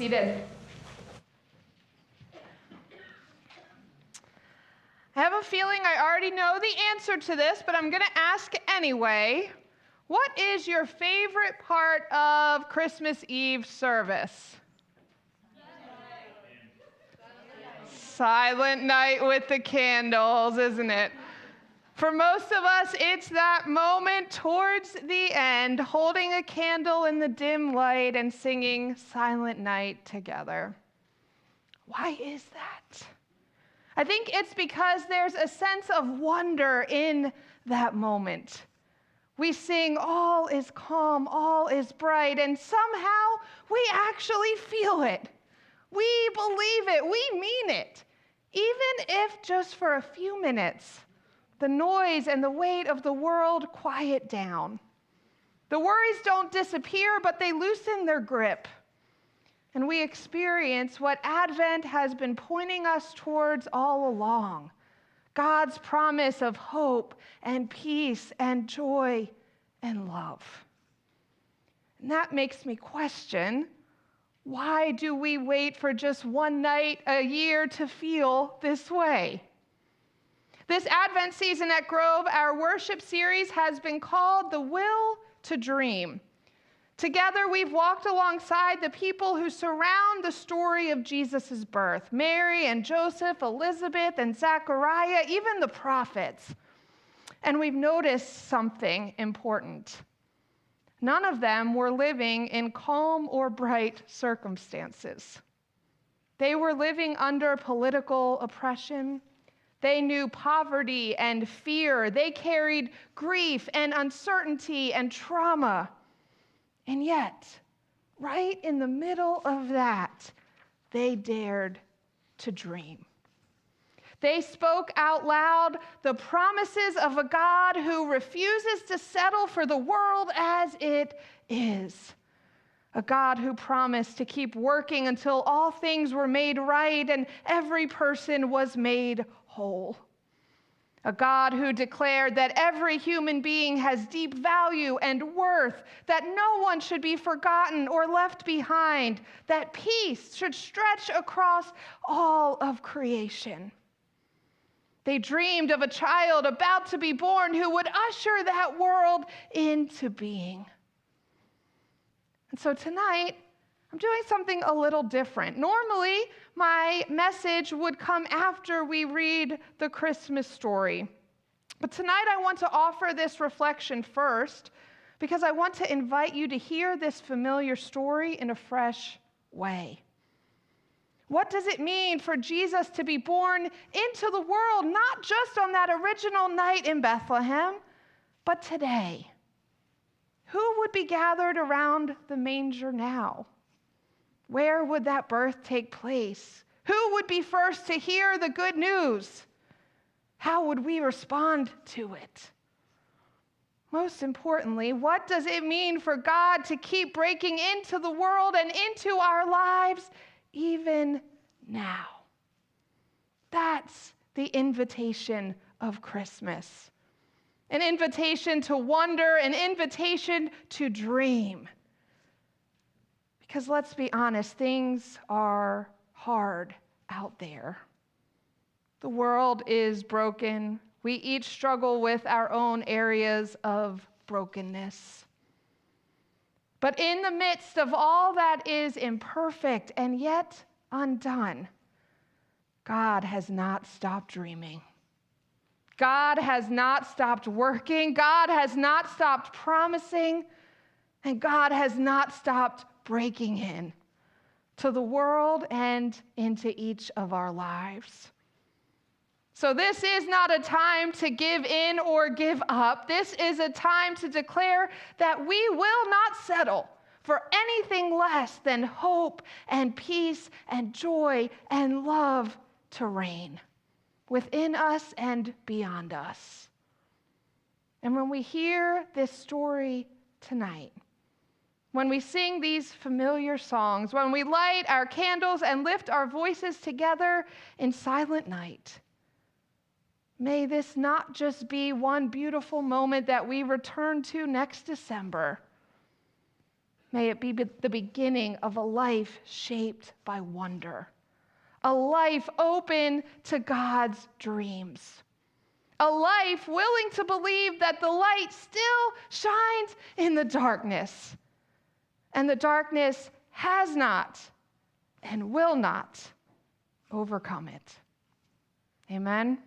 seated. I have a feeling I already know the answer to this, but I'm going to ask anyway. What is your favorite part of Christmas Eve service? Silent night with the candles, isn't it? For most of us, it's that moment towards the end, holding a candle in the dim light and singing Silent Night together. Why is that? I think it's because there's a sense of wonder in that moment. We sing, all is calm, all is bright, and somehow we actually feel it. We believe it, we mean it, even if just for a few minutes. The noise and the weight of the world quiet down. The worries don't disappear, but they loosen their grip. And we experience what Advent has been pointing us towards all along. God's promise of hope and peace and joy and love. And that makes me question, why do we wait for just one night a year to feel this way? This Advent season at Grove, our worship series has been called The Will to Dream. Together, we've walked alongside the people who surround the story of Jesus' birth, Mary and Joseph, Elizabeth and Zechariah, even the prophets. And we've noticed something important. None of them were living in calm or bright circumstances. They were living under political oppression. They knew poverty and fear. They carried grief and uncertainty and trauma. And yet, right in the middle of that, they dared to dream. They spoke out loud the promises of a God who refuses to settle for the world as it is. A God who promised to keep working until all things were made right and every person was made whole. A God who declared that every human being has deep value and worth, that no one should be forgotten or left behind, that peace should stretch across all of creation. They dreamed of a child about to be born who would usher that world into being. And so tonight, I'm doing something a little different. Normally, my message would come after we read the Christmas story. But tonight I want to offer this reflection first because I want to invite you to hear this familiar story in a fresh way. What does it mean for Jesus to be born into the world, not just on that original night in Bethlehem, but today? Who would be gathered around the manger now? Where would that birth take place? Who would be first to hear the good news? How would we respond to it? Most importantly, what does it mean for God to keep breaking into the world and into our lives even now? That's the invitation of Christmas. An invitation to wonder, an invitation to dream. Because let's be honest, things are hard out there. The world is broken. We each struggle with our own areas of brokenness. But in the midst of all that is imperfect and yet undone, God has not stopped dreaming. God has not stopped working. God has not stopped promising. And God has not stopped breaking in to the world and into each of our lives. So this is not a time to give in or give up. This is a time to declare that we will not settle for anything less than hope and peace and joy and love to reign within us and beyond us. And when we hear this story tonight, when we sing these familiar songs, when we light our candles and lift our voices together in silent night, may this not just be one beautiful moment that we return to next December, May it be the beginning of a life shaped by wonder, a life open to God's dreams, a life willing to believe that the light still shines in the darkness, and the darkness has not and will not overcome it. Amen.